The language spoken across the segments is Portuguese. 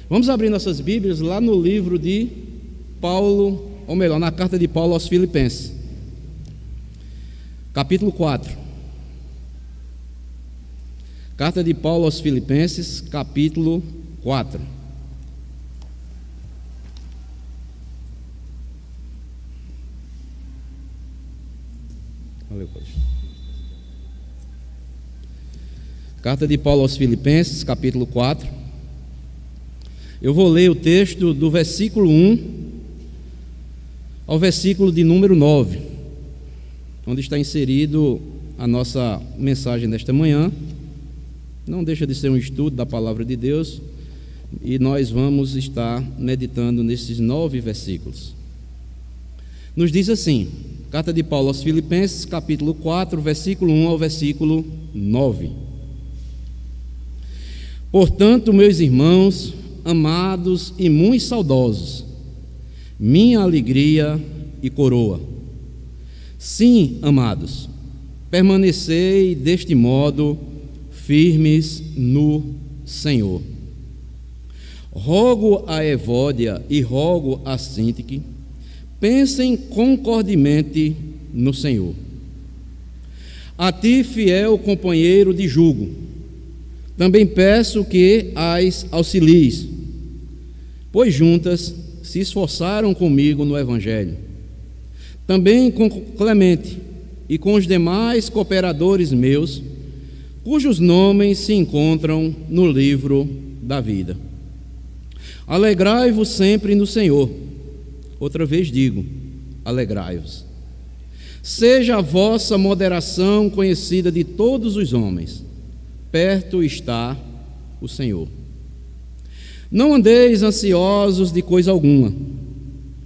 Vamos abrir nossas Bíblias lá no livro de Paulo, ou melhor, na carta de Paulo aos Filipenses, capítulo 4. Carta de Paulo aos Filipenses, capítulo 4. Valeu, Padre. Carta de Paulo aos Filipenses, capítulo 4. Eu vou ler o texto do versículo 1 ao versículo de número 9, onde está inserido a nossa mensagem desta manhã. Não deixa de ser um estudo da palavra de Deus, e nós vamos estar meditando nesses 9 versículos. Nos diz assim, carta de Paulo aos Filipenses, capítulo 4, versículo 1 ao versículo 9. Portanto, meus irmãos, amados e muito saudosos, minha alegria e coroa. Sim, amados, permanecei deste modo firmes no Senhor. Rogo a Evódia e rogo a Sintique, pensem concordemente no Senhor. A ti, fiel companheiro de jugo, também peço que as auxilies, pois juntas se esforçaram comigo no Evangelho. Também com Clemente e com os demais cooperadores meus, cujos nomes se encontram no livro da vida. Alegrai-vos sempre no Senhor. Outra vez digo, alegrai-vos. Seja a vossa moderação conhecida de todos os homens. Perto está o Senhor. Não andeis ansiosos de coisa alguma.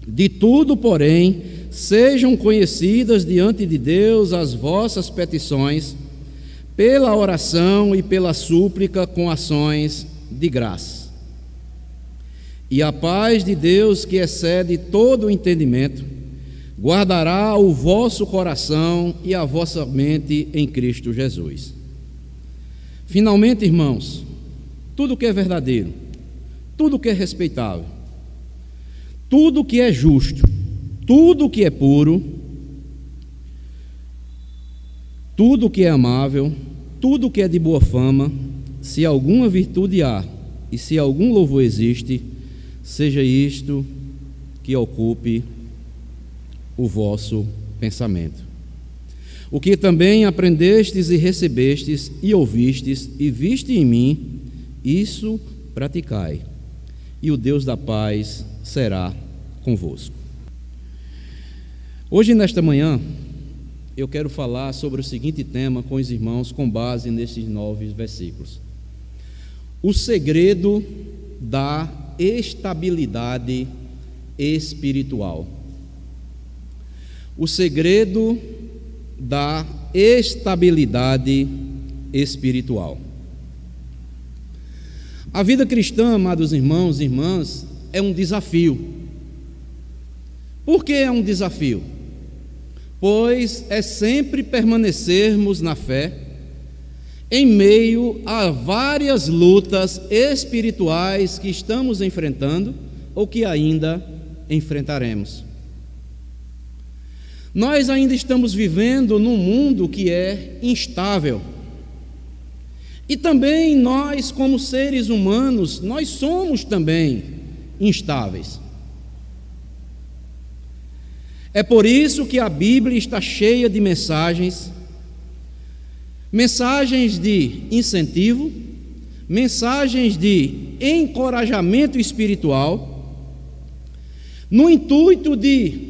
De tudo, porém, sejam conhecidas diante de Deus as vossas petições, pela oração e pela súplica com ações de graça. E a paz de Deus, que excede todo o entendimento, guardará o vosso coração e a vossa mente em Cristo Jesus. Finalmente, irmãos, tudo que é verdadeiro, tudo que é respeitável, tudo que é justo, tudo que é puro, tudo que é amável, tudo que é de boa fama, se alguma virtude há e se algum louvor existe, seja isto que ocupe o vosso pensamento. O que também aprendestes e recebestes e ouvistes e viste em mim, isso praticai, e o Deus da paz será convosco. Hoje, nesta manhã, eu quero falar sobre o seguinte tema com os irmãos, com base nesses 9 versículos: o segredo da estabilidade espiritual. O segredo da estabilidade espiritual. A vida cristã, amados irmãos e irmãs, é um desafio. Por que é um desafio? Pois é sempre permanecermos na fé em meio a várias lutas espirituais que estamos enfrentando ou que ainda enfrentaremos. Nós ainda estamos vivendo num mundo que é instável. E também nós, como seres humanos, nós somos também instáveis. É por isso que a Bíblia está cheia de mensagens de incentivo, mensagens de encorajamento espiritual, no intuito de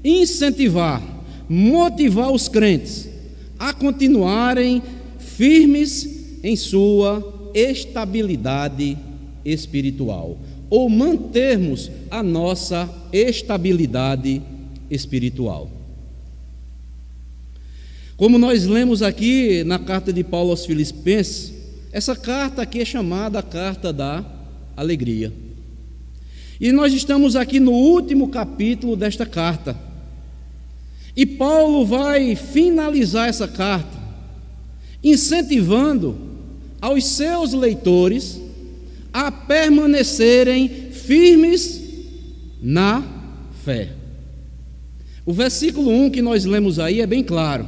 incentivar, motivar os crentes a continuarem firmes em sua estabilidade espiritual, ou mantermos a nossa estabilidade espiritual. Como nós lemos aqui na carta de Paulo aos Filipenses, essa carta aqui é chamada a carta da alegria. E nós estamos aqui no último capítulo desta carta. E Paulo vai finalizar essa carta incentivando aos seus leitores a permanecerem firmes na fé. O versículo 1 que nós lemos aí é bem claro.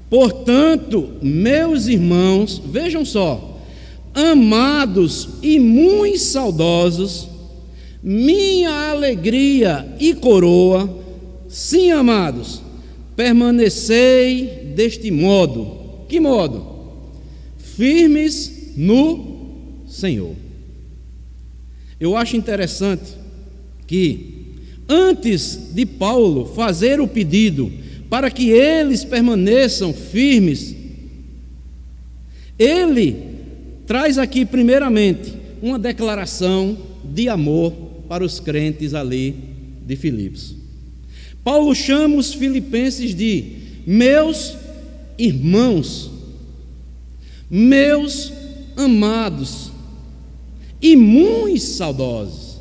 Portanto, meus irmãos, vejam só, amados e muito saudosos, minha alegria e coroa, sim, amados, permanecei deste modo. Que modo? Firmes no Senhor. Eu acho interessante que, antes de Paulo fazer o pedido para que eles permaneçam firmes, ele traz aqui primeiramente uma declaração de amor para os crentes ali de Filipos. Paulo chama os filipenses de meus irmãos, meus amados e muito saudosos,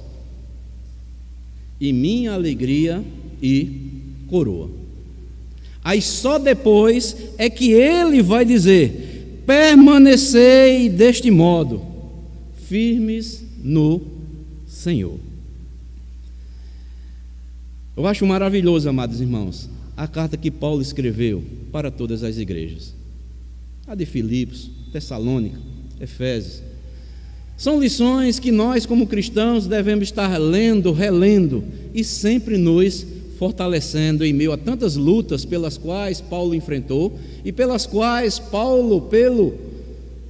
e minha alegria e coroa. Aí só depois é que ele vai dizer: permanecei deste modo, firmes no Senhor. Eu acho maravilhoso, amados irmãos, a carta que Paulo escreveu para todas as igrejas. A de Filipos, Tessalônica, Efésios. São lições que nós, como cristãos, devemos estar lendo, relendo e sempre nos fortalecendo em meio a tantas lutas pelas quais Paulo enfrentou e pelas quais Paulo, pelo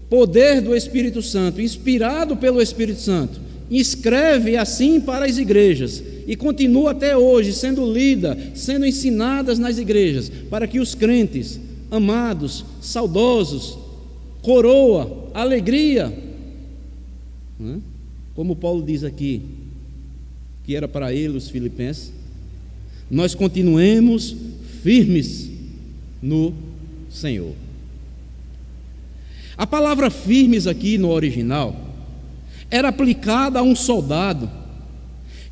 poder do Espírito Santo, inspirado pelo Espírito Santo, escreve assim para as igrejas e continua até hoje sendo lida, sendo ensinadas nas igrejas, para que os crentes, amados, saudosos, coroa, alegria, como Paulo diz aqui, que era para ele, os filipenses, nós continuemos firmes no Senhor. A palavra firmes aqui no original era aplicada a um soldado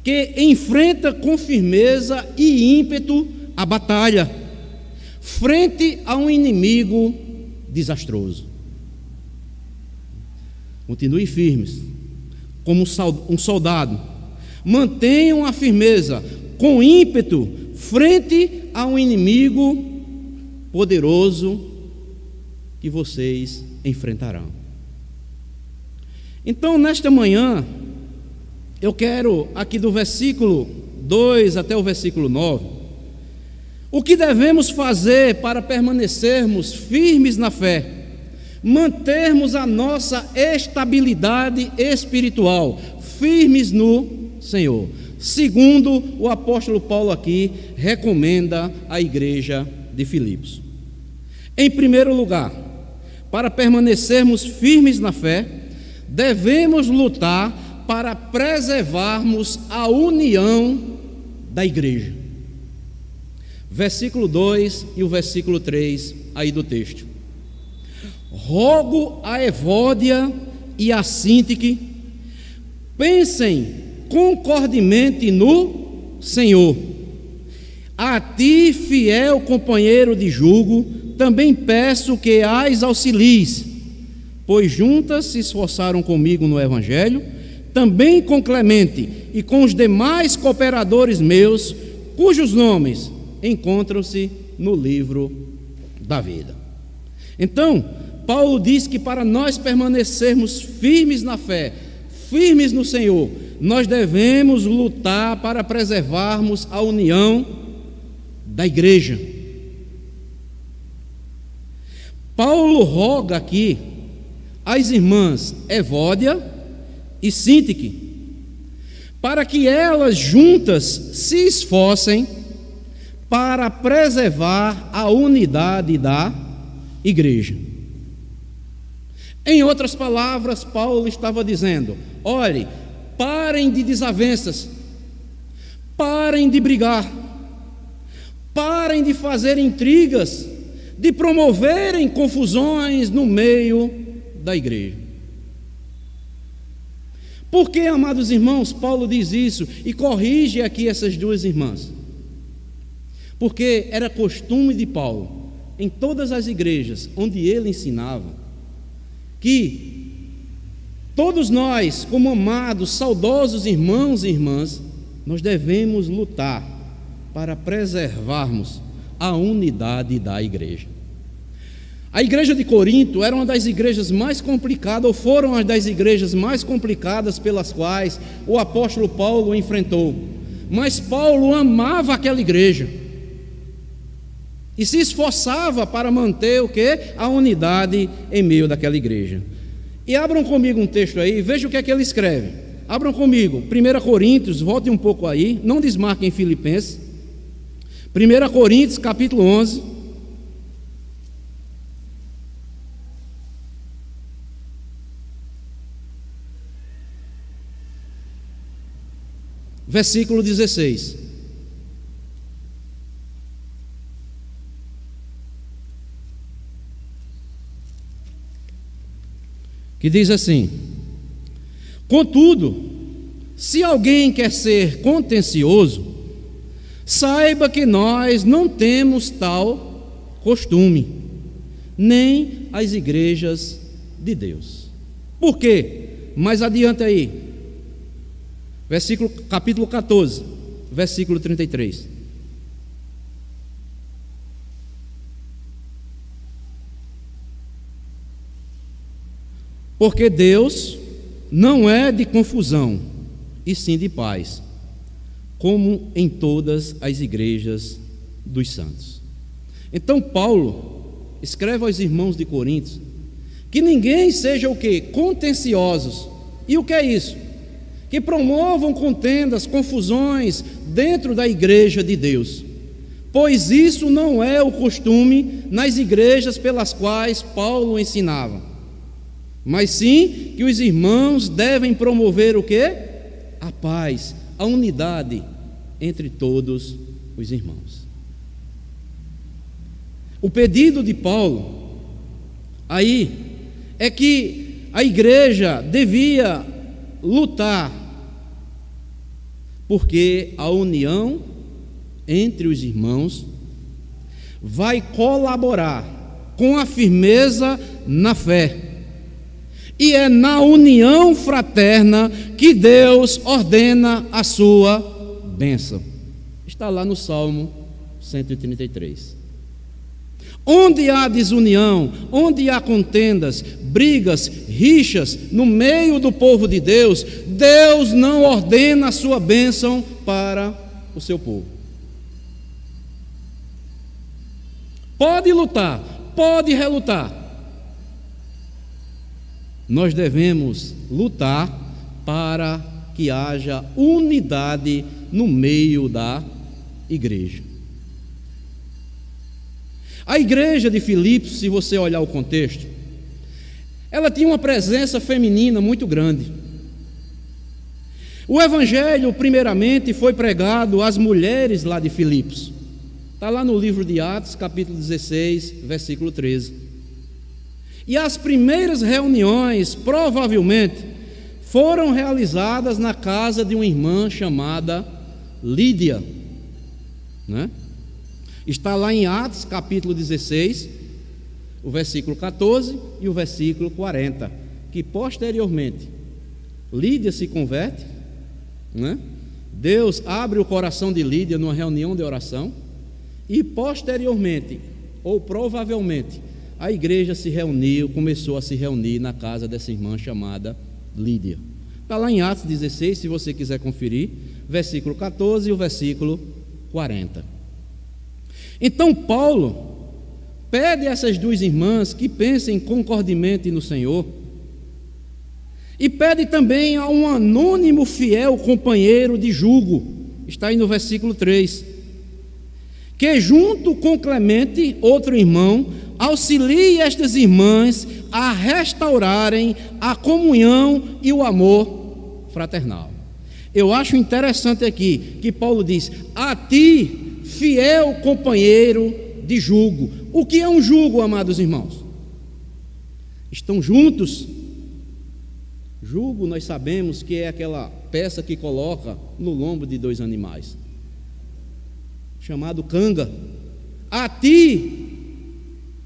que enfrenta com firmeza e ímpeto a batalha frente a um inimigo desastroso. Continuem firmes como um soldado, mantenham a firmeza com ímpeto frente a um inimigo poderoso que vocês enfrentarão. Então, nesta manhã, eu quero, aqui do versículo 2 até o versículo 9, o que devemos fazer para permanecermos firmes na fé, mantermos a nossa estabilidade espiritual, firmes no Senhor, segundo o apóstolo Paulo aqui recomenda à igreja de Filipos. Em primeiro lugar, para permanecermos firmes na fé, devemos lutar para preservarmos a união da igreja. Versículo 2 e o versículo 3 aí do texto. Rogo a Evódia e a Síntique, pensem concordemente no Senhor. A ti, fiel companheiro de jugo, também peço que as auxilies, pois juntas se esforçaram comigo no Evangelho, também com Clemente e com os demais cooperadores meus, cujos nomes encontram-se no livro da vida. Então, Paulo diz que para nós permanecermos firmes na fé, firmes no Senhor, nós devemos lutar para preservarmos a união da igreja. Paulo roga aqui às irmãs Evódia e Síntique, para que elas juntas se esforcem para preservar a unidade da igreja. Em outras palavras, Paulo estava dizendo: olhe, parem de desavenças, parem de brigar, parem de fazer intrigas, de promoverem confusões no meio da igreja. Por que, amados irmãos, Paulo diz isso e corrige aqui essas duas irmãs? Porque era costume de Paulo, em todas as igrejas onde ele ensinava, que Todos nós, como amados, saudosos irmãos e irmãs, nós devemos lutar para preservarmos a unidade da igreja. A igreja de Corinto era uma das igrejas mais complicadas, ou foram uma das igrejas mais complicadas pelas quais o apóstolo Paulo enfrentou. Mas Paulo amava aquela igreja e se esforçava para manter o quê? A unidade em meio daquela igreja. E abram comigo um texto aí, veja o que é que ele escreve. Abram comigo, 1 Coríntios, voltem um pouco aí, não desmarquem Filipenses. 1 Coríntios, capítulo 11. Versículo 16. Que diz assim: contudo, se alguém quer ser contencioso, saiba que nós não temos tal costume, nem as igrejas de Deus. Por quê? Mais adiante aí, capítulo 14, versículo 33. Porque Deus não é de confusão, e sim de paz, como em todas as igrejas dos santos. Então Paulo escreve aos irmãos de Corinto que ninguém seja o quê? Contenciosos. E o que é isso? Que promovam contendas, confusões dentro da igreja de Deus, pois isso não é o costume nas igrejas pelas quais Paulo ensinava, mas sim que os irmãos devem promover o quê? A paz, a unidade entre todos os irmãos. O pedido de Paulo aí é que a igreja devia lutar, porque a união entre os irmãos vai colaborar com a firmeza na fé, e é na união fraterna que Deus ordena a sua bênção. Está lá no Salmo 133. Onde há desunião, onde há contendas, brigas, rixas no meio do povo de Deus, Deus não ordena a sua bênção para o seu povo. Pode lutar, pode relutar. Nós devemos lutar para que haja unidade no meio da igreja. A igreja de Filipos, se você olhar o contexto, ela tinha uma presença feminina muito grande. O evangelho, primeiramente, foi pregado às mulheres lá de Filipos. Está lá no livro de Atos, capítulo 16, versículo 13. E as primeiras reuniões, provavelmente, foram realizadas na casa de uma irmã chamada Lídia, né? Está lá em Atos, capítulo 16, o versículo 14 e o versículo 40, que posteriormente Lídia se converte, né? Deus abre o coração de Lídia numa reunião de oração, e posteriormente, ou provavelmente, a igreja se reuniu, começou a se reunir na casa dessa irmã chamada Lídia. Está lá em Atos 16, se você quiser conferir, versículo 14 e o versículo 40. Então Paulo pede a essas duas irmãs que pensem concordemente no Senhor, e pede também a um anônimo fiel companheiro de julgo, está aí no versículo 3, que junto com Clemente, outro irmão, auxilie estas irmãs a restaurarem a comunhão e o amor fraternal. Eu acho interessante aqui que Paulo diz: a ti, fiel companheiro de jugo. O que é um jugo, amados irmãos? Estão juntos. Jugo, nós sabemos que é aquela peça que coloca no lombo de dois animais, chamado canga. A ti,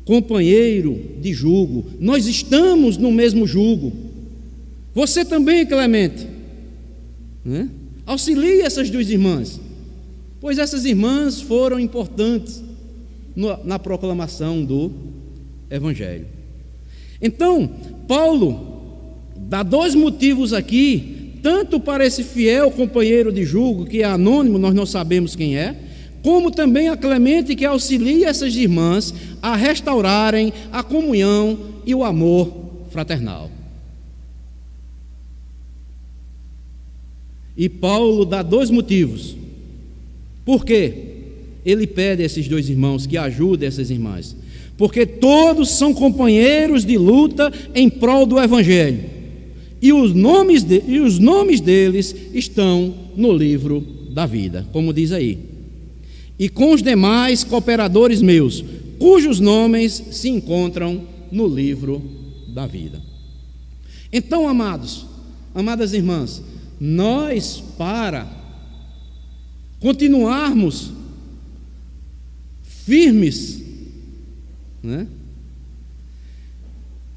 companheiro de jugo, nós estamos no mesmo jugo. Você também, Clemente, né? Auxilie essas duas irmãs, pois essas irmãs foram importantes na proclamação do Evangelho. Então, Paulo dá dois motivos aqui, tanto para esse fiel companheiro de julgo, que é anônimo, nós não sabemos quem é, como também a Clemente, que auxilia essas irmãs a restaurarem a comunhão e o amor fraternal. E Paulo dá dois motivos. Por quê? Ele pede a esses dois irmãos que ajudem essas irmãs. Porque todos são companheiros de luta em prol do Evangelho. E os nomes deles estão no livro da vida, como diz aí. E com os demais cooperadores meus, cujos nomes se encontram no livro da vida. Então, amadas irmãs, nós, para continuarmos firmes, né,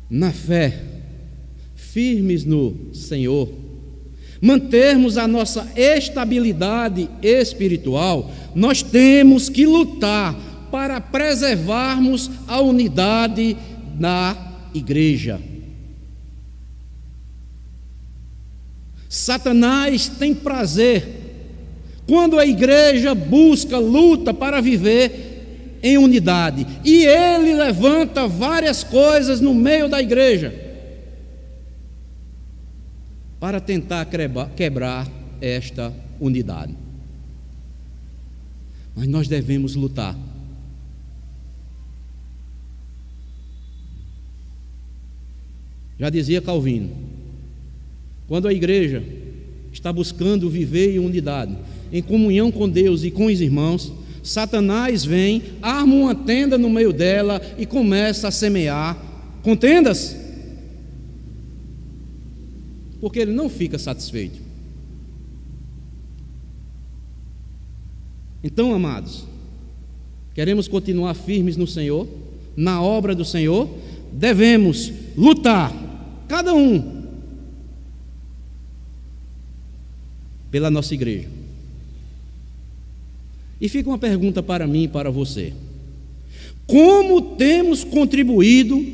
na fé, firmes no Senhor, mantermos a nossa estabilidade espiritual, nós temos que lutar para preservarmos a unidade da igreja. Satanás tem prazer quando a igreja luta para viver em unidade, e ele levanta várias coisas no meio da igreja para tentar quebrar esta unidade. Mas nós devemos lutar. Já dizia Calvino, quando a igreja está buscando viver em unidade, em comunhão com Deus e com os irmãos, Satanás vem, arma uma tenda no meio dela e começa a semear contendas, porque ele não fica satisfeito. Então, amados, queremos continuar firmes no Senhor, na obra do Senhor, devemos lutar, cada um, pela nossa igreja. E fica uma pergunta para mim e para você: como temos contribuído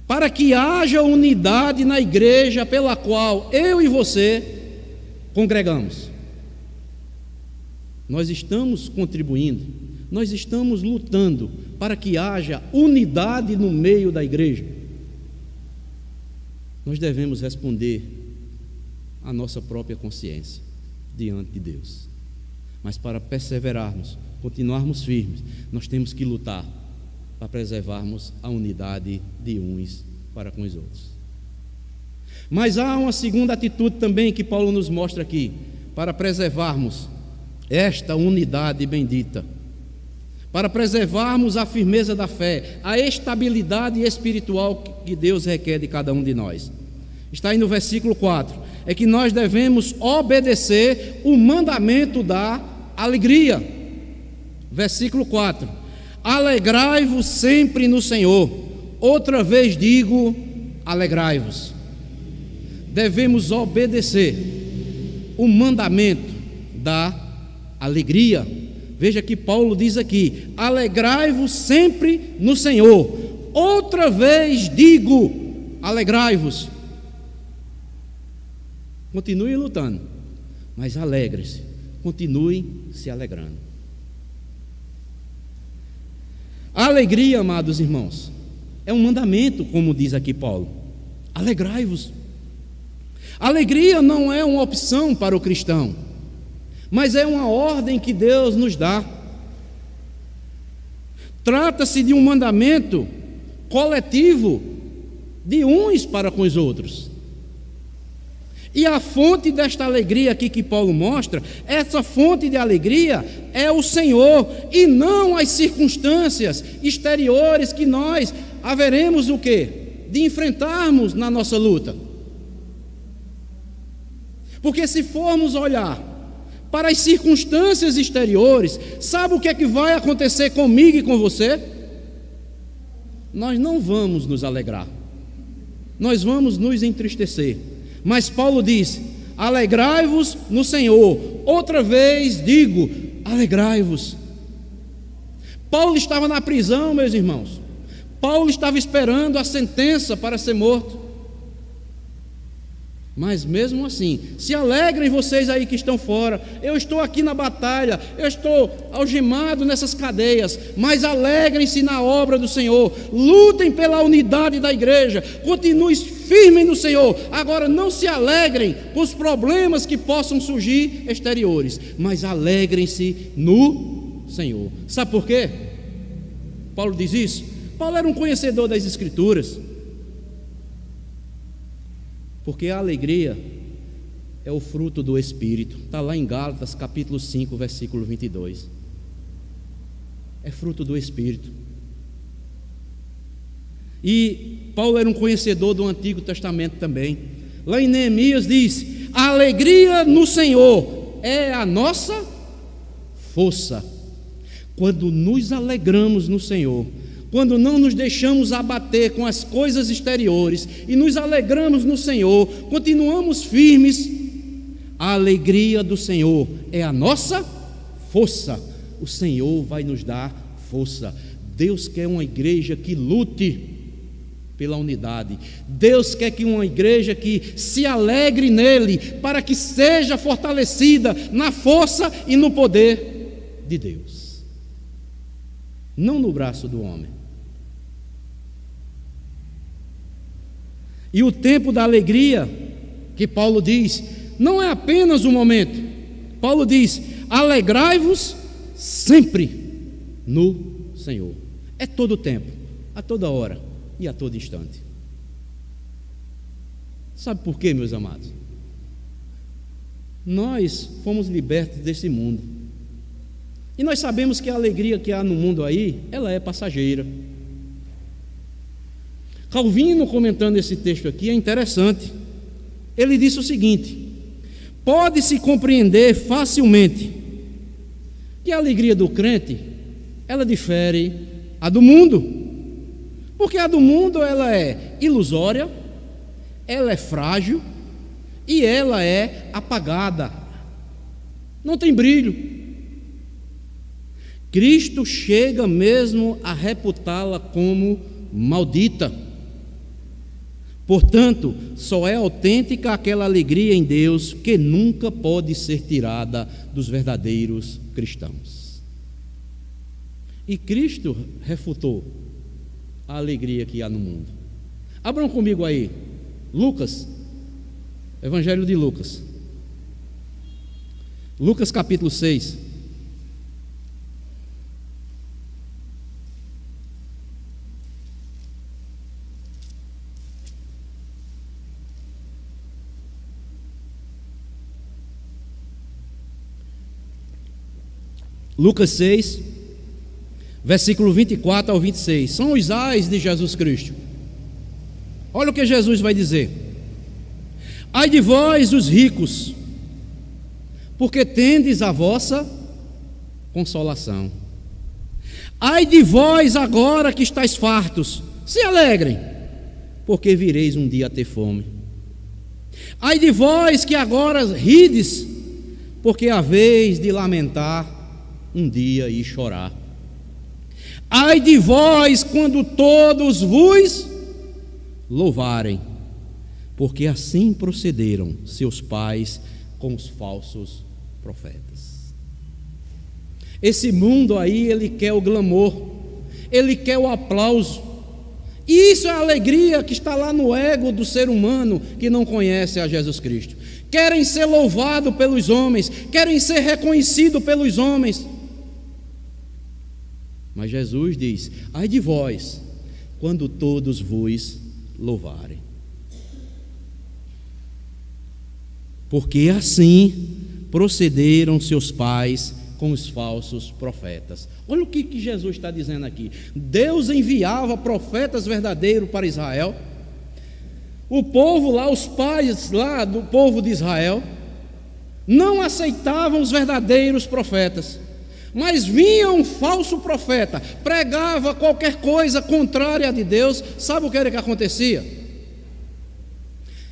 para que haja unidade na igreja pela qual eu e você congregamos? Nós estamos contribuindo, nós estamos lutando para que haja unidade no meio da igreja? Nós devemos responder a nossa própria consciência diante de Deus. Mas para perseverarmos, continuarmos firmes, nós temos que lutar para preservarmos a unidade de uns para com os outros. Mas há uma segunda atitude também que Paulo nos mostra aqui, para preservarmos esta unidade bendita, para preservarmos a firmeza da fé, a estabilidade espiritual que Deus requer de cada um de nós. Está aí no versículo 4, é que nós devemos obedecer o mandamento da alegria. Versículo 4: alegrai-vos sempre no Senhor. Outra vez digo, alegrai-vos. Devemos obedecer o mandamento da alegria. Veja que Paulo diz aqui: alegrai-vos sempre no Senhor. Outra vez digo, alegrai-vos. Continue lutando, mas alegre-se, continue se alegrando. A alegria, amados irmãos, é um mandamento, como diz aqui Paulo: alegrai-vos. Alegria não é uma opção para o cristão, mas é uma ordem que Deus nos dá. Trata-se de um mandamento coletivo de uns para com os outros. E a fonte desta alegria aqui que Paulo mostra, essa fonte de alegria é o Senhor, e não as circunstâncias exteriores que nós haveremos o quê? De enfrentarmos na nossa luta. Porque se formos olhar para as circunstâncias exteriores, sabe o que é que vai acontecer comigo e com você? Nós não vamos nos alegrar. nós vamos nos entristecer. Mas Paulo diz: alegrai-vos no Senhor. Outra vez digo: alegrai-vos. Paulo estava na prisão, meus irmãos. Paulo estava esperando a sentença para ser morto. Mas mesmo assim, se alegrem vocês aí que estão fora. Eu estou aqui na batalha, eu estou algemado nessas cadeias, mas alegrem-se na obra do Senhor. Lutem pela unidade da igreja, continuem firmes no Senhor. Agora não se alegrem com os problemas que possam surgir exteriores, mas alegrem-se no Senhor. Sabe por quê? Paulo diz isso. Paulo era um conhecedor das Escrituras. Porque a alegria é o fruto do Espírito. Está lá em Gálatas capítulo 5, versículo 22. É fruto do Espírito. E Paulo era um conhecedor do Antigo Testamento também. Lá em Neemias diz: a alegria no Senhor é a nossa força. Quando nos alegramos no Senhor, quando não nos deixamos abater com as coisas exteriores e nos alegramos no Senhor, continuamos firmes, a alegria do Senhor é a nossa força. O Senhor vai nos dar força. Deus quer uma igreja que lute pela unidade. Deus quer que uma igreja que se alegre nele, para que seja fortalecida na força e no poder de Deus, não no braço do homem. E o tempo da alegria, que Paulo diz, não é apenas um momento. Paulo diz: alegrai-vos sempre no Senhor. É todo o tempo, a toda hora e a todo instante. Sabe por quê, meus amados? Nós fomos libertos desse mundo. E nós sabemos que a alegria que há no mundo aí, ela é passageira. Calvino, comentando esse texto aqui, é interessante. Ele disse o seguinte: pode-se compreender facilmente que a alegria do crente, ela difere a do mundo. Porque a do mundo, ela é ilusória, ela é frágil e ela é apagada. Não tem brilho. Cristo chega mesmo a reputá-la como maldita. Portanto, só é autêntica aquela alegria em Deus que nunca pode ser tirada dos verdadeiros cristãos. E Cristo refutou a alegria que há no mundo. Abram comigo aí, Lucas, Evangelho de Lucas. Lucas capítulo 6. Lucas 6, versículo 24 ao 26, são os ais de Jesus Cristo. Olha o que Jesus vai dizer: ai de vós, os ricos, porque tendes a vossa consolação. Ai de vós, agora que estáis fartos, se alegrem, porque vireis um dia a ter fome. Ai de vós que agora rides, porque haveis de lamentar um dia e chorar. Ai de vós quando todos vos louvarem, porque assim procederam seus pais com os falsos profetas. Esse mundo aí, ele quer o glamour, ele quer o aplauso, e isso é a alegria que está lá no ego do ser humano que não conhece a Jesus Cristo. Querem ser louvados pelos homens, querem ser reconhecidos pelos homens. Mas Jesus diz: ai de vós, quando todos vos louvarem. Porque assim procederam seus pais com os falsos profetas. Olha o que Jesus está dizendo aqui. Deus enviava profetas verdadeiros para Israel. O povo lá, os pais lá do povo de Israel, não aceitavam os verdadeiros profetas. Mas vinha um falso profeta, pregava qualquer coisa contrária a de Deus. Sabe o que era que acontecia?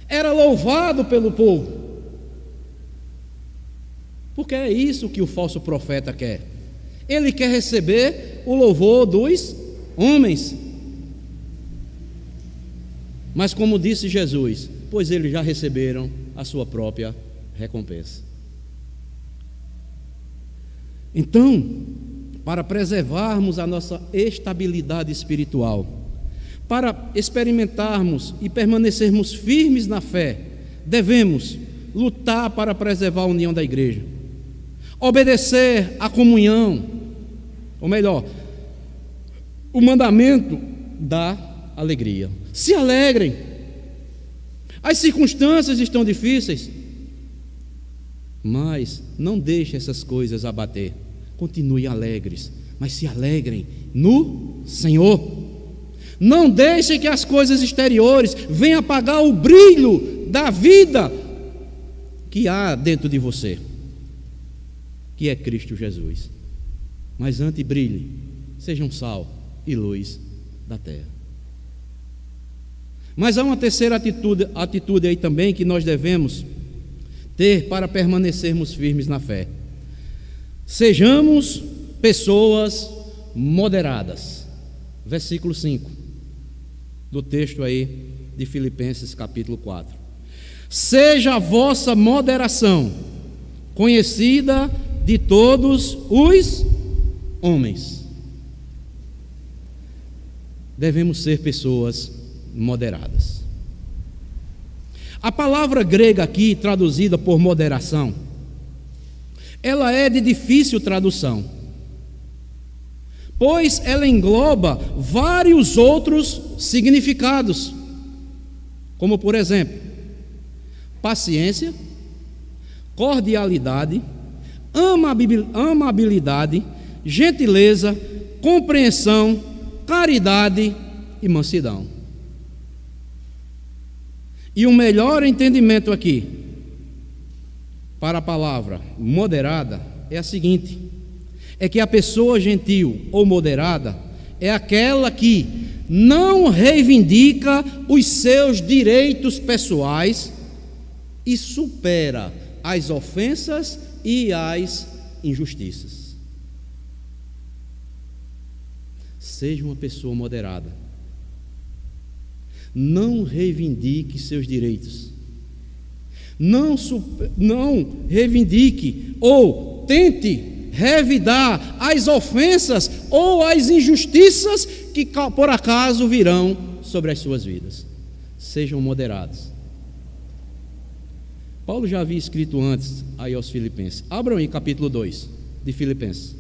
era louvado pelo povo. Porque é isso que o falso profeta quer. Ele quer receber o louvor dos homens. Mas como disse Jesus, pois eles já receberam a sua própria recompensa. Então, para preservarmos a nossa estabilidade espiritual, para experimentarmos e permanecermos firmes na fé, devemos lutar para preservar a união da igreja, obedecer à comunhão, ou melhor, o mandamento da alegria. Se alegrem. As circunstâncias estão difíceis, mas não deixem essas coisas abater. Continuem alegres, mas se alegrem no Senhor. Não deixem que as coisas exteriores venham apagar o brilho da vida que há dentro de você, que é Cristo Jesus. Mas antes brilhe, sejam sal e luz da terra. Mas há uma terceira atitude aí também que nós devemos ter para permanecermos firmes na fé. Sejamos pessoas moderadas. Versículo 5 do texto aí de Filipenses capítulo 4. Seja a vossa moderação conhecida de todos os homens. Devemos ser pessoas moderadas. A palavra grega aqui, traduzida por moderação, ela é de difícil tradução, pois ela engloba vários outros significados, como por exemplo, paciência, cordialidade, amabilidade, gentileza, compreensão, caridade e mansidão. E o melhor entendimento aqui para a palavra moderada é a seguinte: é que a pessoa gentil ou moderada é aquela que não reivindica os seus direitos pessoais e supera as ofensas e as injustiças. Seja uma pessoa moderada. Não reivindique seus direitos. Não reivindique ou tente revidar as ofensas ou as injustiças que por acaso virão sobre as suas vidas. Sejam moderados. Paulo já havia escrito antes aí aos Filipenses. Abram aí capítulo 2 de Filipenses.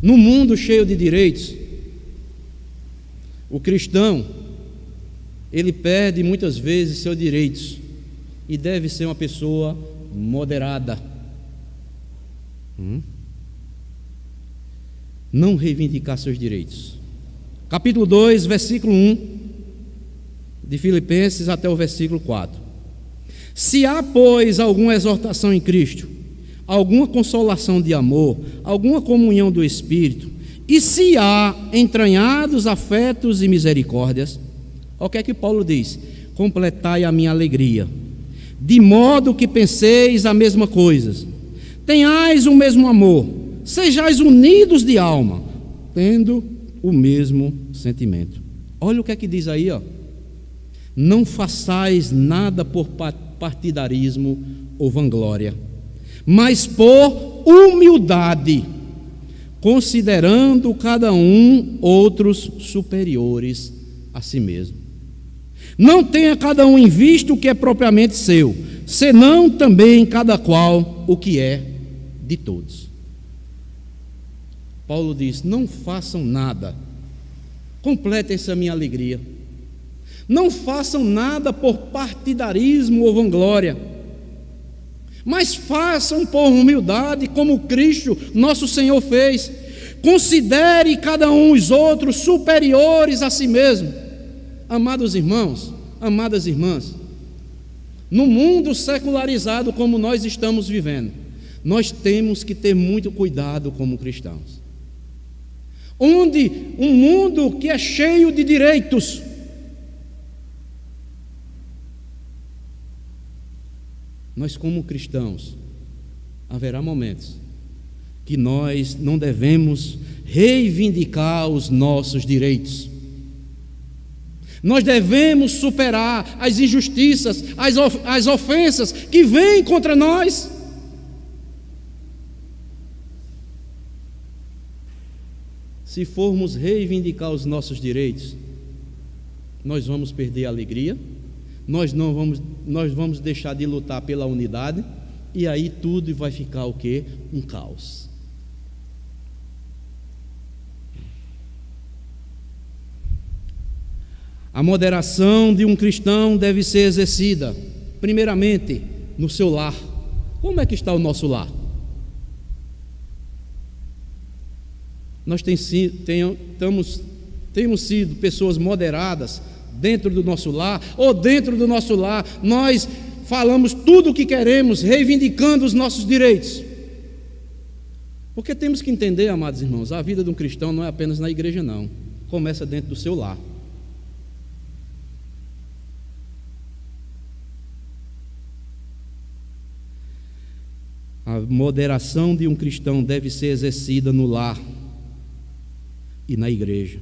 No mundo cheio de direitos, o cristão, ele perde muitas vezes seus direitos e deve ser uma pessoa moderada. Não reivindicar seus direitos. Capítulo 2, versículo 1 de Filipenses até o versículo 4. Se há, pois, alguma exortação em Cristo, alguma consolação de amor, alguma comunhão do Espírito, e se há entranhados afetos e misericórdias, o que é que Paulo diz? Completai a minha alegria, de modo que penseis a mesma coisa, tenhais o mesmo amor, sejais unidos de alma, tendo o mesmo sentimento. Olha o que é que diz aí, ó. Não façais nada por partidarismo ou vanglória, mas por humildade, considerando cada um outros superiores a si mesmo. Não tenha cada um em vista o que é propriamente seu, senão também cada qual o que é de todos. Paulo diz: não façam nada, completem essa minha alegria. Não façam nada por partidarismo ou vanglória, mas façam por humildade, como Cristo, nosso Senhor, fez. Considere cada um os outros superiores a si mesmo. Amados irmãos, amadas irmãs, no mundo secularizado como nós estamos vivendo, nós temos que ter muito cuidado como cristãos. onde um mundo que é cheio de direitos. Nós, como cristãos, haverá momentos que nós não devemos reivindicar os nossos direitos. Nós devemos superar as injustiças, as ofensas que vêm contra nós. Se formos reivindicar os nossos direitos, nós vamos perder a alegria, nós vamos deixar de lutar pela unidade, e aí tudo vai ficar o quê? Um caos. A moderação de um cristão deve ser exercida, primeiramente, no seu lar. Como é que está o nosso lar? Nós temos sido pessoas moderadas dentro do nosso lar, ou dentro do nosso lar nós falamos tudo o que queremos, reivindicando os nossos direitos. Porque temos que entender, amados irmãos, a vida de um cristão não é apenas na igreja, não. Começa dentro do seu lar. A moderação de um cristão deve ser exercida no lar e na igreja,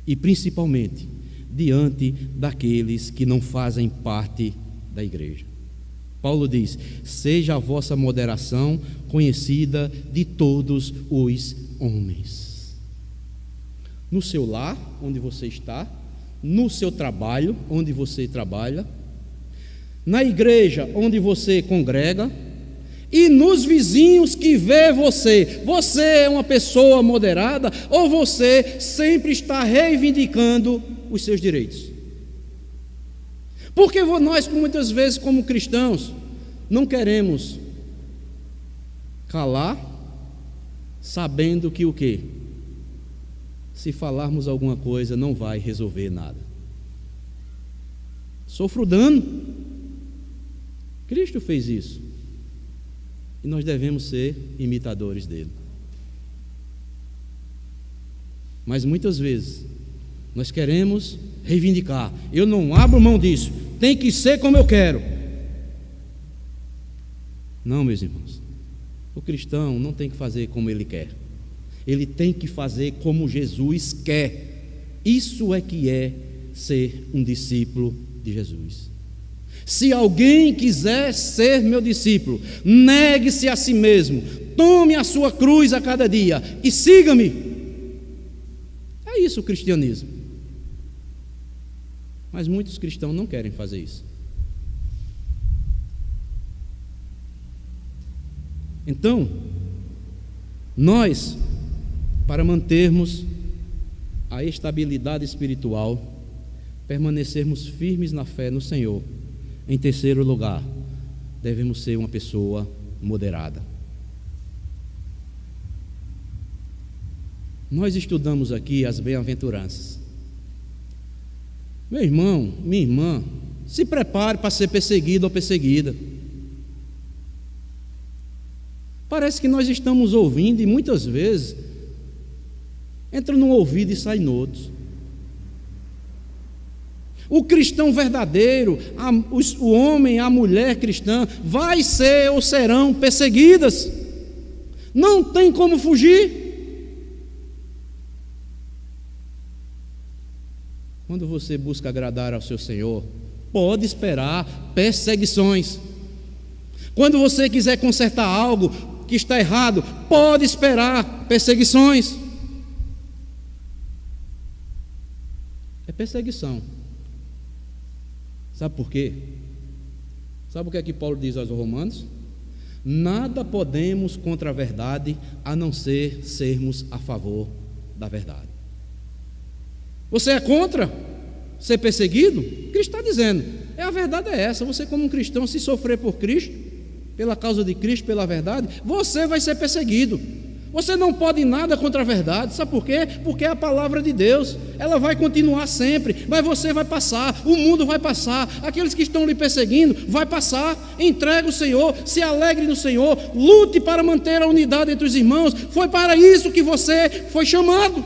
e principalmente diante daqueles que não fazem parte da igreja. Paulo diz: seja a vossa moderação conhecida de todos os homens. No seu lar, onde você está, no seu trabalho, onde você trabalha, na igreja onde você congrega, e nos vizinhos que vê você. Você é uma pessoa moderada, ou você sempre está reivindicando os seus direitos? Porque nós, muitas vezes, como cristãos, não queremos calar, sabendo que o quê? Se falarmos alguma coisa, não vai resolver nada. Sofro dano. Cristo fez isso. E nós devemos ser imitadores dele. Mas muitas vezes nós queremos reivindicar. Eu não abro mão disso. Tem que ser como eu quero. Não, meus irmãos. O cristão não tem que fazer como ele quer. Ele tem que fazer como Jesus quer. Isso é que é ser um discípulo de Jesus. Se alguém quiser ser meu discípulo, negue-se a si mesmo, tome a sua cruz a cada dia e siga-me. É isso o cristianismo. Mas muitos cristãos não querem fazer isso. Então, nós, para mantermos a estabilidade espiritual, permanecermos firmes na fé no Senhor, em terceiro lugar, devemos ser uma pessoa moderada. Nós estudamos aqui as bem-aventuranças. Meu irmão, minha irmã, se prepare para ser perseguido ou perseguida. Parece que nós estamos ouvindo e muitas vezes entra num ouvido e sai no outro. O cristão verdadeiro, o homem, a mulher cristã, vai ser ou serão perseguidas. Não tem como fugir. Quando você busca agradar ao seu Senhor, pode esperar perseguições. Quando você quiser consertar algo que está errado, pode esperar perseguições. É perseguição. Sabe por quê? Sabe o que é que Paulo diz aos Romanos? Nada podemos contra a verdade, a não ser sermos a favor da verdade. Você é contra ser perseguido? Cristo está dizendo, a verdade é essa. Você, como um cristão, se sofrer por Cristo, pela causa de Cristo, pela verdade, você vai ser perseguido. Você não pode nada contra a verdade. Sabe por quê? Porque é a palavra de Deus. Ela vai continuar sempre, mas você vai passar, o mundo vai passar, aqueles que estão lhe perseguindo vai passar. Entregue o Senhor, se alegre no Senhor, lute para manter a unidade entre os irmãos. Foi para isso que você foi chamado.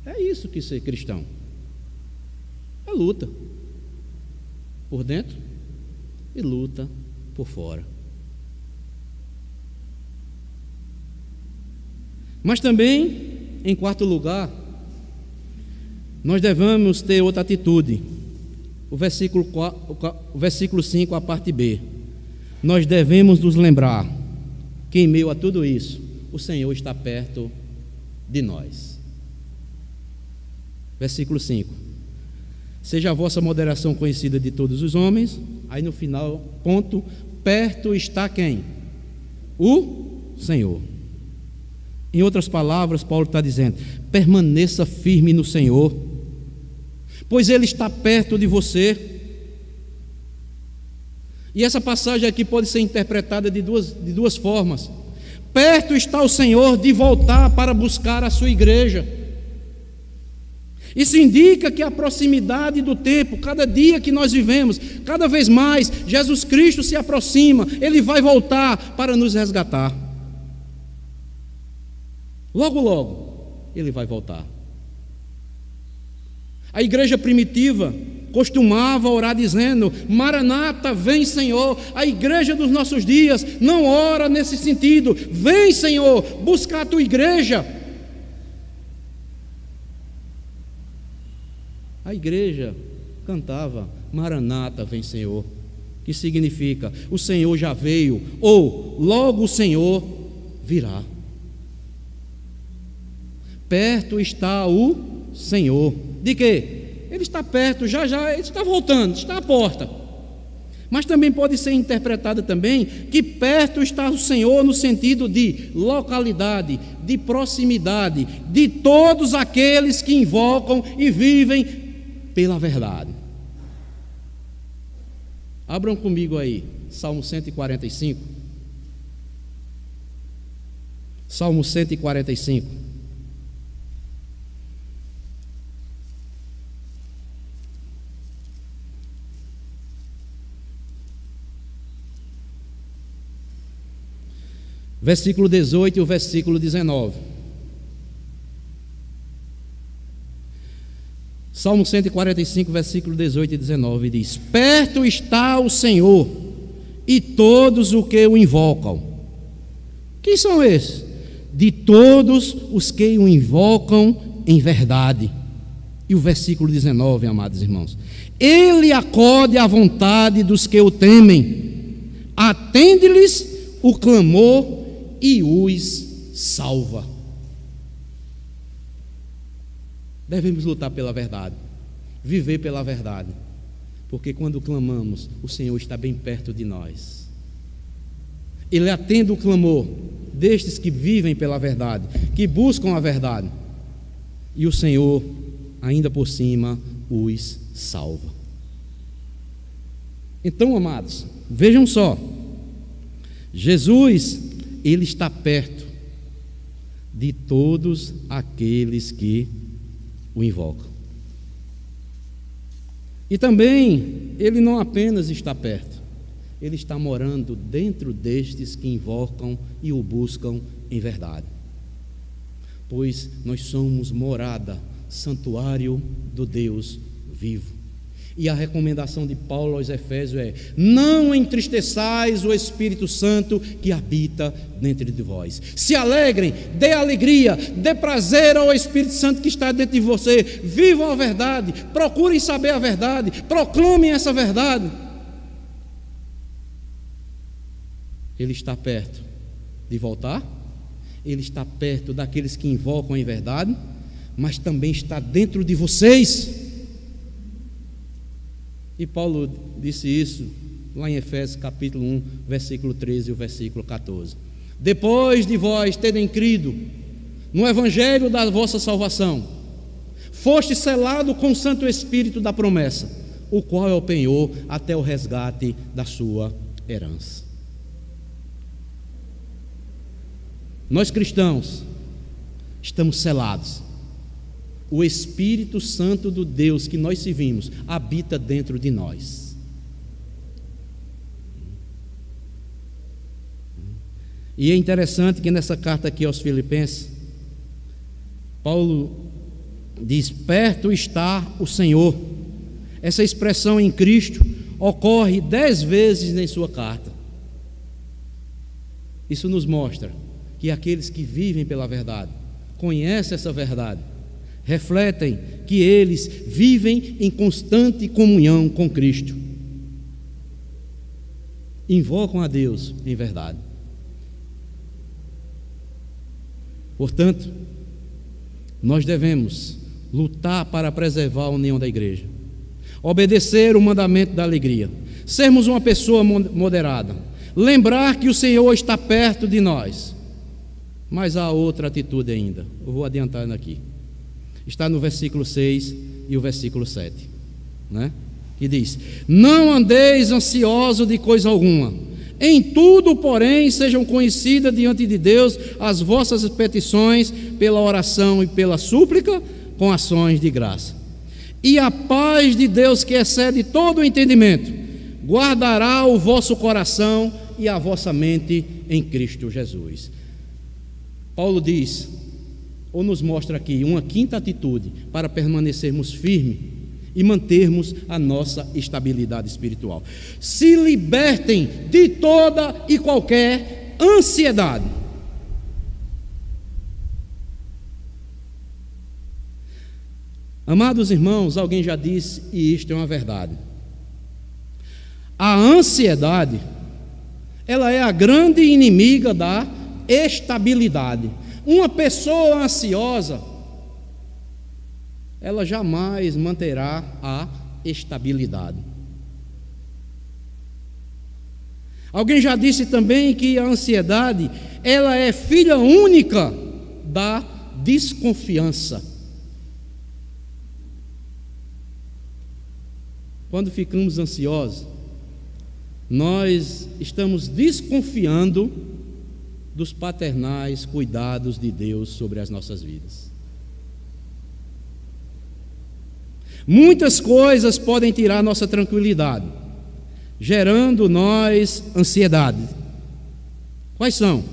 É isso que ser cristão. É luta por dentro e luta por fora. Mas também, em quarto lugar, nós devemos ter outra atitude. O versículo 5, a parte B. Nós devemos nos lembrar que em meio a tudo isso, o Senhor está perto de nós. Versículo 5. Seja a vossa moderação conhecida de todos os homens. Aí no final, ponto, perto está quem? O Senhor. Em outras palavras, Paulo está dizendo: permaneça firme no Senhor, pois Ele está perto de você. E essa passagem aqui pode ser interpretada de duas formas. Perto está o Senhor de voltar para buscar a sua igreja. Isso indica que a proximidade do tempo, cada dia que nós vivemos, cada vez mais, Jesus Cristo se aproxima, Ele vai voltar para nos resgatar. Logo, logo, Ele vai voltar. A igreja primitiva costumava orar dizendo: Maranata, vem Senhor. A igreja dos nossos dias não ora nesse sentido: vem Senhor, buscar a tua igreja. A igreja cantava: Maranata, vem Senhor, que significa: o Senhor já veio, ou logo o Senhor virá. Perto está o Senhor. De quê? Ele está perto, já, Ele está voltando, está à porta. Mas também pode ser interpretada também que perto está o Senhor no sentido de localidade, de proximidade, de todos aqueles que invocam e vivem pela verdade. Abram comigo aí, Salmo 145. Salmo 145. Versículo 18 e o versículo 19. Salmo 145, versículo 18 e 19 diz: perto está o Senhor e todos os que o invocam. Quem são esses? De todos os que o invocam em verdade. E o versículo 19, amados irmãos: Ele acode à vontade dos que o temem, atende-lhes o clamor e os salva. Devemos lutar pela verdade, viver pela verdade, porque quando clamamos, o Senhor está bem perto de nós. Ele atende o clamor destes que vivem pela verdade, que buscam a verdade, e o Senhor, ainda por cima, os salva. Então, amados, vejam só, Jesus, Ele está perto de todos aqueles que o invocam. E também, Ele não apenas está perto, Ele está morando dentro destes que invocam e o buscam em verdade. Pois nós somos morada, santuário do Deus vivo. E a recomendação de Paulo aos Efésios é: não entristeçais o Espírito Santo que habita dentro de vós. Se alegrem, dê alegria, dê prazer ao Espírito Santo que está dentro de você. Vivam a verdade, procurem saber a verdade, proclamem essa verdade. Ele está perto de voltar, Ele está perto daqueles que invocam em verdade, mas também está dentro de vocês. E Paulo disse isso lá em Efésios capítulo 1, versículo 13 e o versículo 14. Depois de vós terem crido no evangelho da vossa salvação, foste selado com o Santo Espírito da promessa, o qual é o penhor até o resgate da sua herança. Nós cristãos estamos selados. O Espírito Santo do Deus que nós servimos habita dentro de nós. E é interessante que nessa carta aqui aos Filipenses, Paulo diz: perto está o Senhor. Essa expressão em Cristo ocorre 10 vezes em sua carta. Isso nos mostra que aqueles que vivem pela verdade, conhecem essa verdade, refletem que eles vivem em constante comunhão com Cristo, invocam a Deus em verdade. Portanto, nós devemos lutar para preservar a união da igreja, obedecer o mandamento da alegria, sermos uma pessoa moderada, lembrar que o Senhor está perto de nós. Mas há outra atitude ainda, eu vou adiantando aqui, está no versículo 6 e o versículo 7, né? Que diz: não andeis ansiosos de coisa alguma, em tudo, porém, sejam conhecidas diante de Deus as vossas petições pela oração e pela súplica, com ações de graça. E a paz de Deus, que excede todo o entendimento, guardará o vosso coração e a vossa mente em Cristo Jesus. Paulo diz, ou nos mostra aqui, uma quinta atitude para permanecermos firmes e mantermos a nossa estabilidade espiritual. Se libertem de toda e qualquer ansiedade. Amados irmãos, alguém já disse, e isto é uma verdade: a ansiedade, ela é a grande inimiga da estabilidade. Uma pessoa ansiosa, ela jamais manterá a estabilidade. Alguém já disse também que a ansiedade, ela é filha única da desconfiança. Quando ficamos ansiosos, nós estamos desconfiando dos paternais cuidados de Deus sobre as nossas vidas. Muitas coisas podem tirar nossa tranquilidade, gerando nós ansiedade. Quais são?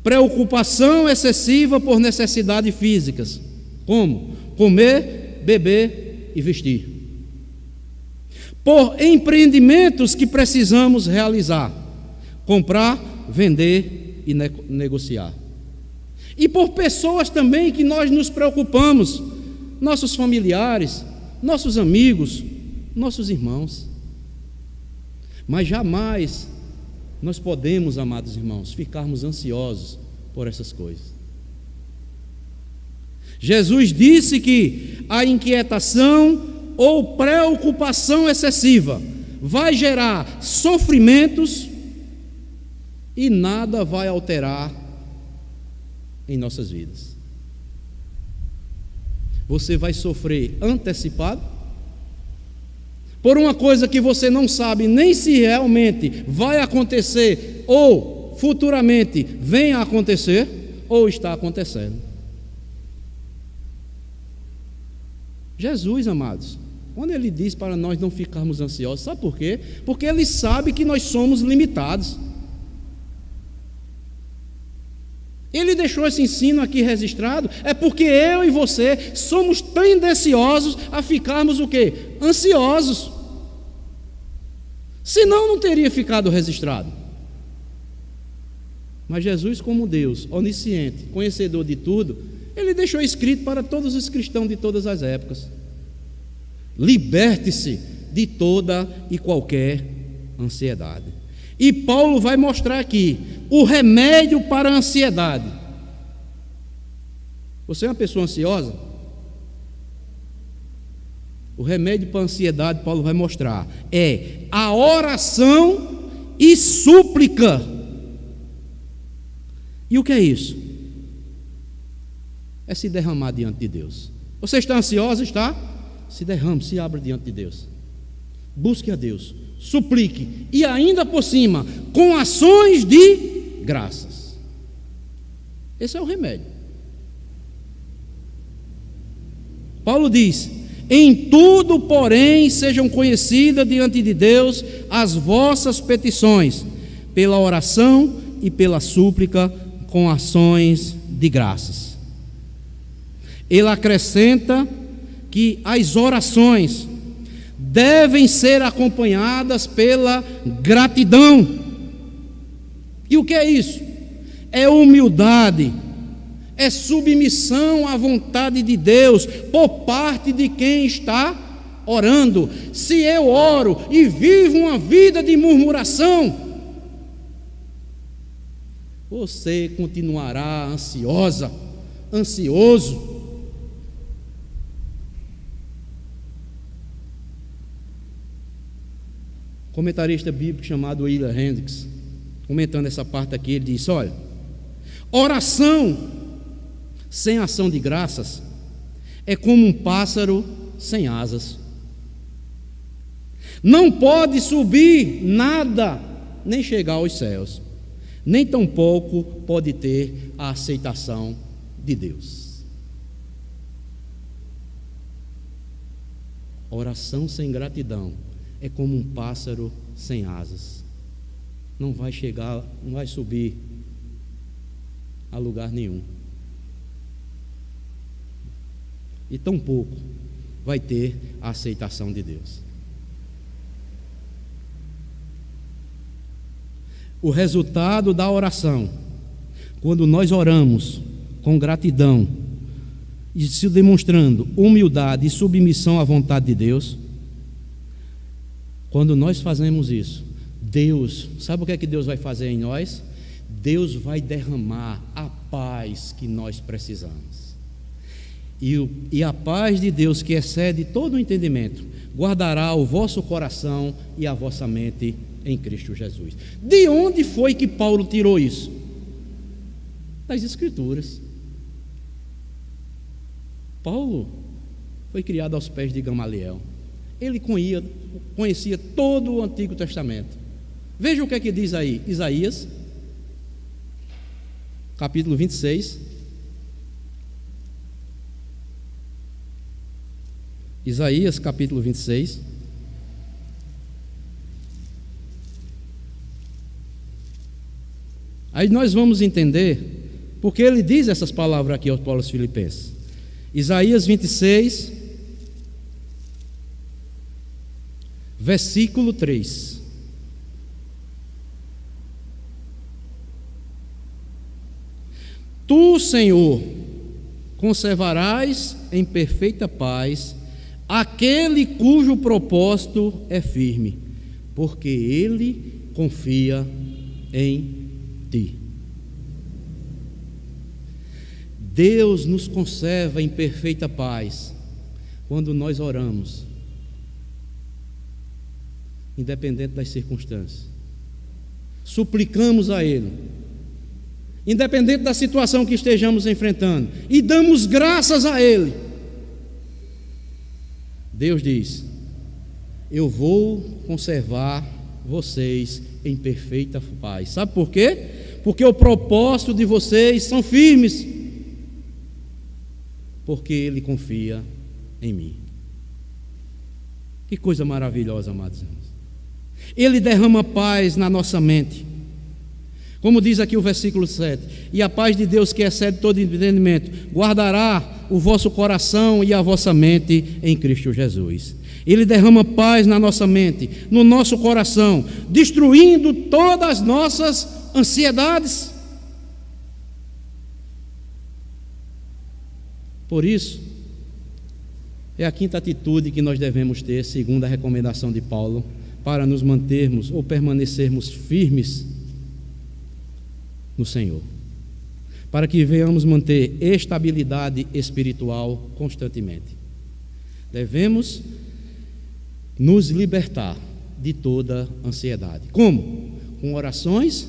Preocupação excessiva por necessidades físicas, como comer, beber e vestir. Por empreendimentos que precisamos realizar, comprar, vender e negociar. E por pessoas também que nós nos preocupamos, nossos familiares, nossos amigos, nossos irmãos. Mas jamais nós podemos, amados irmãos, ficarmos ansiosos por essas coisas. Jesus disse que a inquietação ou preocupação excessiva vai gerar sofrimentos e nada vai alterar em nossas vidas. Você vai sofrer antecipado por uma coisa que você não sabe nem se realmente vai acontecer ou futuramente venha a acontecer ou está acontecendo. Jesus, amados, quando ele diz para nós não ficarmos ansiosos, sabe por quê? Porque ele sabe que nós somos limitados. Ele deixou esse ensino aqui registrado, é porque eu e você somos tendenciosos a ficarmos o quê? Ansiosos. Senão não teria ficado registrado. Mas Jesus, como Deus, onisciente, conhecedor de tudo, ele deixou escrito para todos os cristãos de todas as épocas: liberte-se de toda e qualquer ansiedade. E Paulo vai mostrar aqui o remédio para a ansiedade. Você é uma pessoa ansiosa? O remédio para a ansiedade, Paulo vai mostrar, é a oração e súplica. E o que é isso? É se derramar diante de Deus. Você está ansioso? Está? Se derrame, se abra diante de Deus. Busque a Deus, suplique, e ainda por cima, com ações de graças. Esse é o remédio. Paulo diz: em tudo, porém, sejam conhecidas diante de Deus as vossas petições, pela oração e pela súplica, com ações de graças. Ele acrescenta que as orações devem ser acompanhadas pela gratidão. E o que é isso? É humildade, é submissão à vontade de Deus por parte de quem está orando. Se eu oro e vivo uma vida de murmuração, você continuará ansiosa, ansioso. Comentarista bíblico chamado William Hendricks, comentando essa parte aqui, ele diz: olha, oração sem ação de graças é como um pássaro sem asas. Não pode subir nada, nem chegar aos céus, nem tampouco pode ter a aceitação de Deus. Oração sem gratidão é como um pássaro sem asas. Não vai chegar, não vai subir a lugar nenhum. E tampouco vai ter a aceitação de Deus. O resultado da oração, quando nós oramos com gratidão e se demonstrando humildade e submissão à vontade de Deus, quando nós fazemos isso, Deus, sabe o que é que Deus vai fazer em nós? Deus vai derramar a paz que nós precisamos. E a paz de Deus, que excede todo o entendimento, guardará o vosso coração e a vossa mente em Cristo Jesus. De onde foi que Paulo tirou isso? Das Escrituras. Paulo foi criado aos pés de Gamaliel. Ele conhecia todo o Antigo Testamento. Veja o que é que diz aí, Isaías, capítulo 26. Isaías, capítulo 26. Aí nós vamos entender porque ele diz essas palavras aqui aos Paulo Filipenses. Isaías 26, versículo 3. Tu, Senhor, conservarás em perfeita paz aquele cujo propósito é firme, porque ele confia em ti. Deus nos conserva em perfeita paz quando nós oramos, independente das circunstâncias. Suplicamos a Ele, independente da situação que estejamos enfrentando, e damos graças a Ele. Deus diz: eu vou conservar vocês em perfeita paz. Sabe por quê? Porque o propósito de vocês são firmes, porque Ele confia em mim. Que coisa maravilhosa, amados irmãos. Ele derrama paz na nossa mente, como diz aqui o versículo 7: e a paz de Deus, que excede todo entendimento, guardará o vosso coração e a vossa mente em Cristo Jesus. Ele derrama paz na nossa mente, no nosso coração, destruindo todas as nossas ansiedades. Por isso, é a quinta atitude que nós devemos ter, segundo a recomendação de Paulo, para nos mantermos ou permanecermos firmes no Senhor, para que venhamos manter estabilidade espiritual constantemente. Devemos nos libertar de toda ansiedade. Como? Com orações,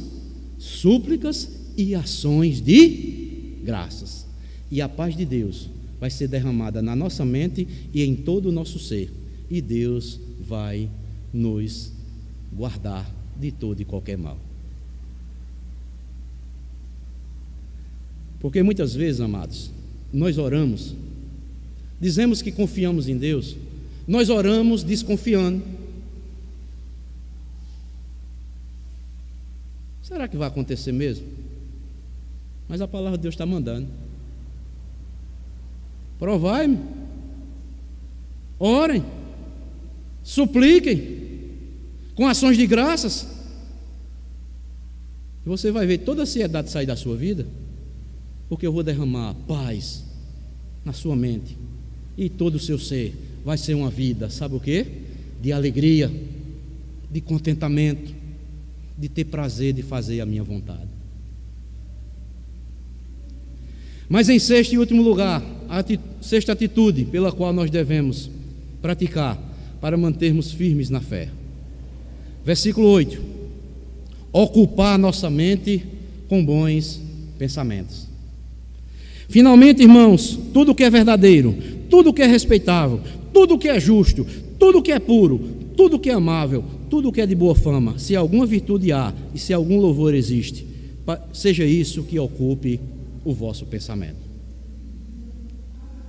súplicas e ações de graças. E a paz de Deus vai ser derramada na nossa mente e em todo o nosso ser. E Deus vai nos guardar de todo e qualquer mal. Porque muitas vezes, amados, nós oramos, dizemos que confiamos em Deus, nós oramos desconfiando. Será que vai acontecer mesmo? Mas a palavra de Deus está mandando. Provai-me, orem, supliquem, com ações de graças, e você vai ver toda a ansiedade sair da sua vida, porque eu vou derramar paz na sua mente, e todo o seu ser vai ser uma vida, sabe o que? De alegria, de contentamento, de ter prazer de fazer a minha vontade. Mas em sexto e último lugar, a sexta atitude pela qual nós devemos praticar para mantermos firmes na fé. Versículo 8: ocupar nossa mente com bons pensamentos. Finalmente, irmãos, tudo que é verdadeiro, tudo que é respeitável, tudo que é justo, tudo que é puro, tudo que é amável, tudo que é de boa fama, se alguma virtude há e se algum louvor existe, seja isso que ocupe o vosso pensamento.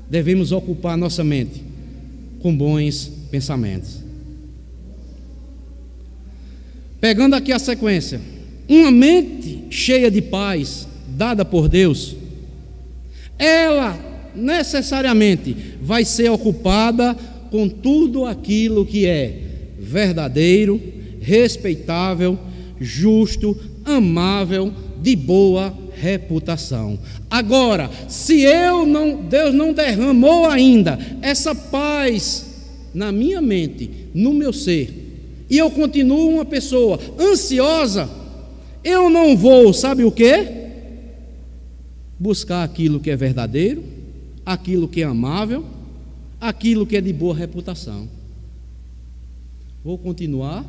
Devemos ocupar nossa mente com bons pensamentos. Pegando aqui a sequência, uma mente cheia de paz, dada por Deus, ela necessariamente vai ser ocupada com tudo aquilo que é verdadeiro, respeitável, justo, amável, de boa reputação. Agora, se Deus não derramou ainda essa paz na minha mente, no meu ser, e eu continuo uma pessoa ansiosa, eu não vou, sabe o quê? Buscar aquilo que é verdadeiro, aquilo que é amável, aquilo que é de boa reputação. Vou continuar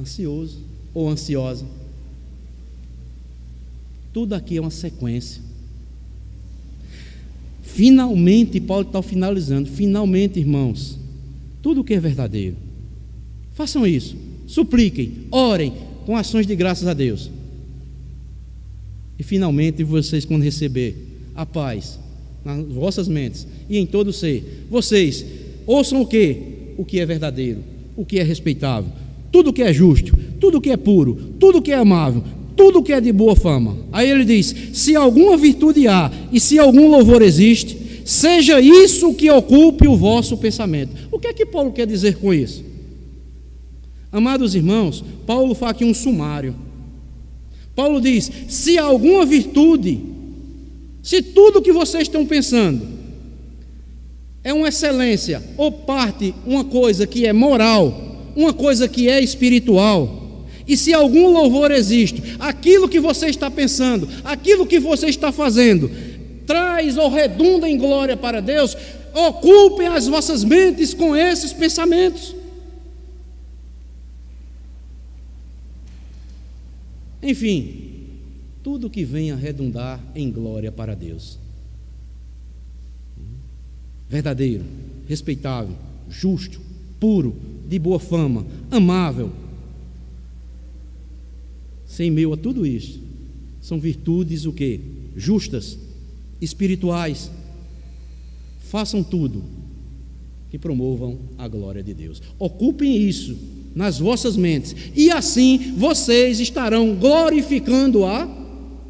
ansioso ou ansiosa. Tudo aqui é uma sequência. Finalmente, Paulo está finalizando. Finalmente, irmãos, tudo que é verdadeiro, façam isso, supliquem, orem com ações de graças a Deus. E finalmente, vocês, quando receber a paz nas vossas mentes e em todo o ser, vocês ouçam o quê? O que é verdadeiro, o que é respeitável, tudo que é justo, tudo que é puro, tudo que é amável, tudo que é de boa fama. Aí ele diz: se alguma virtude há e se algum louvor existe, seja isso que ocupe o vosso pensamento. O que é que Paulo quer dizer com isso? Amados irmãos, Paulo faz aqui um sumário. Paulo diz: se alguma virtude, se tudo que vocês estão pensando é uma excelência, ou parte, uma coisa que é moral, uma coisa que é espiritual, e se algum louvor existe, aquilo que você está pensando, aquilo que você está fazendo, traz ou redunda em glória para Deus, ocupem as vossas mentes com esses pensamentos. Enfim, tudo que venha redundar em glória para Deus. Verdadeiro, respeitável, justo, puro, de boa fama, amável. Sem meio a tudo isso, são virtudes o quê? Justas, espirituais. Façam tudo que promovam a glória de Deus. Ocupem isso nas vossas mentes, e assim vocês estarão glorificando a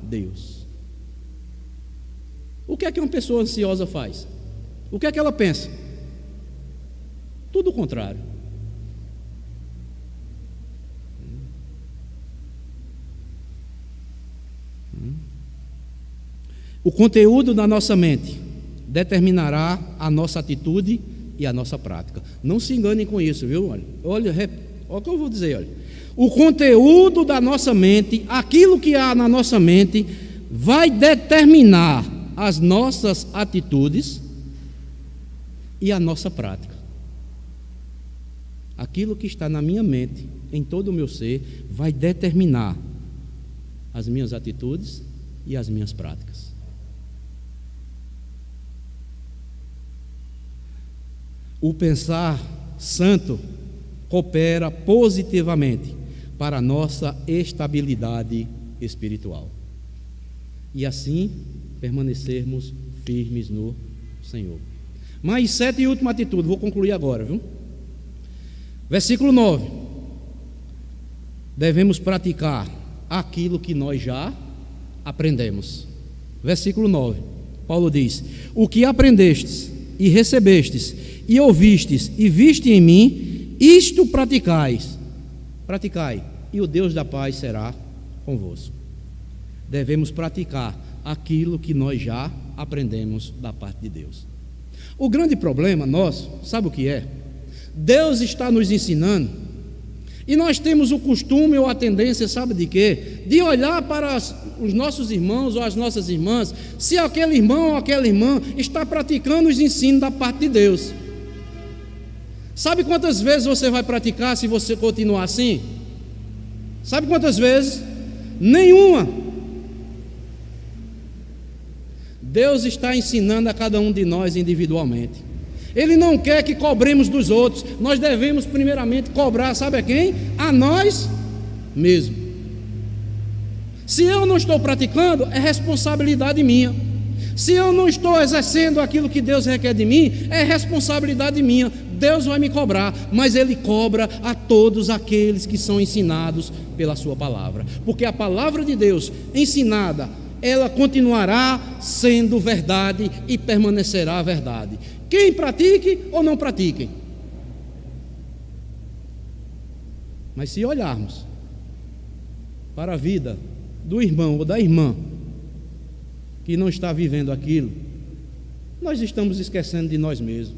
Deus. O que é que uma pessoa ansiosa faz? O que é que ela pensa? Tudo o contrário. O conteúdo da nossa mente determinará a nossa atitude e a nossa prática. Não se enganem com isso, viu? Olha o que eu vou dizer. Olha. O conteúdo da nossa mente, aquilo que há na nossa mente, vai determinar as nossas atitudes e a nossa prática. Aquilo que está na minha mente, em todo o meu ser, vai determinar as minhas atitudes e as minhas práticas. O pensar santo coopera positivamente para a nossa estabilidade espiritual. e assim permanecermos firmes no Senhor. Mas 7 e última atitude, vou concluir agora, viu? Versículo 9. Devemos praticar aquilo que nós já aprendemos. Versículo 9. Paulo diz: o que aprendestes e recebestes e ouvistes e viste em mim, isto praticai, e o Deus da paz será convosco. Devemos praticar aquilo que nós já aprendemos da parte de Deus. O grande problema nosso, sabe o que é? Deus está nos ensinando e nós temos o costume ou a tendência, sabe de quê? De olhar para os nossos irmãos ou as nossas irmãs, se aquele irmão ou aquela irmã está praticando os ensinos da parte de Deus. Sabe quantas vezes você vai praticar se você continuar assim? Sabe quantas vezes? Nenhuma. Deus está ensinando a cada um de nós individualmente. Ele não quer que cobremos dos outros. Nós devemos primeiramente cobrar, sabe a quem? A nós mesmos. Se eu não estou praticando, é responsabilidade minha. Se eu não estou exercendo aquilo que Deus requer de mim, é responsabilidade minha. Deus vai me cobrar, mas Ele cobra a todos aqueles que são ensinados pela sua palavra. Porque a palavra de Deus ensinada, ela continuará sendo verdade e permanecerá verdade. Quem pratique ou não pratique. Mas se olharmos para a vida do irmão ou da irmã que não está vivendo aquilo, nós estamos esquecendo de nós mesmos.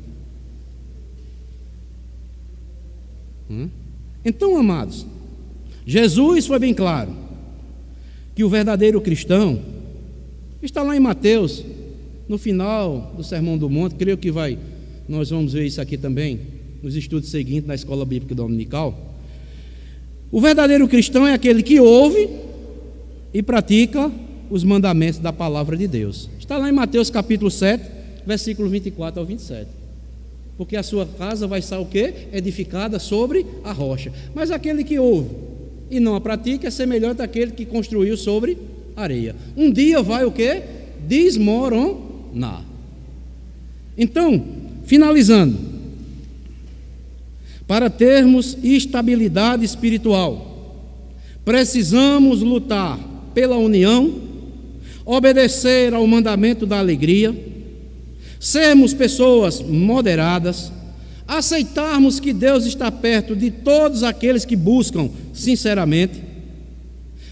Então, amados, Jesus foi bem claro que o verdadeiro cristão está lá em Mateus, no final do Sermão do Monte. Creio que nós vamos ver isso aqui também nos estudos seguintes na Escola Bíblica Dominical. O verdadeiro cristão é aquele que ouve e pratica os mandamentos da palavra de Deus. Está lá em Mateus capítulo 7, versículo 24 ao 27. Porque a sua casa vai estar o quê? Edificada sobre a rocha. Mas aquele que ouve e não a pratica é semelhante àquele que construiu sobre areia. Um dia vai o quê? Desmoronar. Então, finalizando, para termos estabilidade espiritual, precisamos lutar pela união, obedecer ao mandamento da alegria, sermos pessoas moderadas, aceitarmos que Deus está perto de todos aqueles que buscam sinceramente.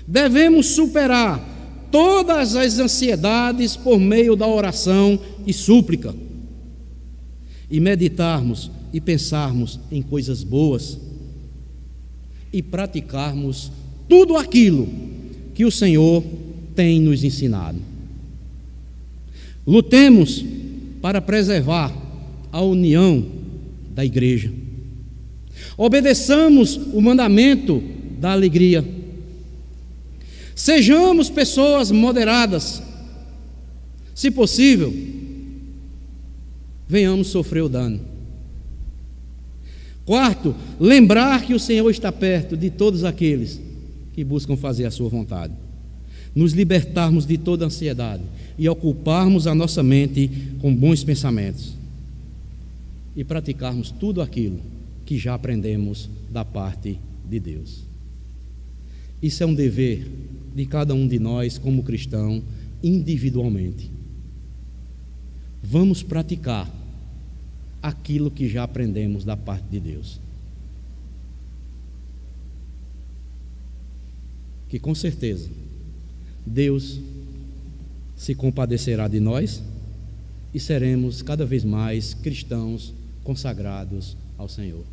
Devemos superar todas as ansiedades por meio da oração e súplica, e meditarmos e pensarmos em coisas boas e praticarmos tudo aquilo que o Senhor tem nos ensinado. Lutemos para preservar a união da igreja. Obedeçamos o mandamento da alegria. Sejamos pessoas moderadas. Se possível, venhamos sofrer o dano. Quarto, lembrar que o Senhor está perto de todos aqueles que buscam fazer a sua vontade. Nos libertarmos de toda ansiedade e ocuparmos a nossa mente com bons pensamentos e praticarmos tudo aquilo que já aprendemos da parte de Deus. Isso é um dever de cada um de nós como cristão individualmente. Vamos praticar aquilo que já aprendemos da parte de Deus. Que com certeza Deus se compadecerá de nós e seremos cada vez mais cristãos consagrados ao Senhor.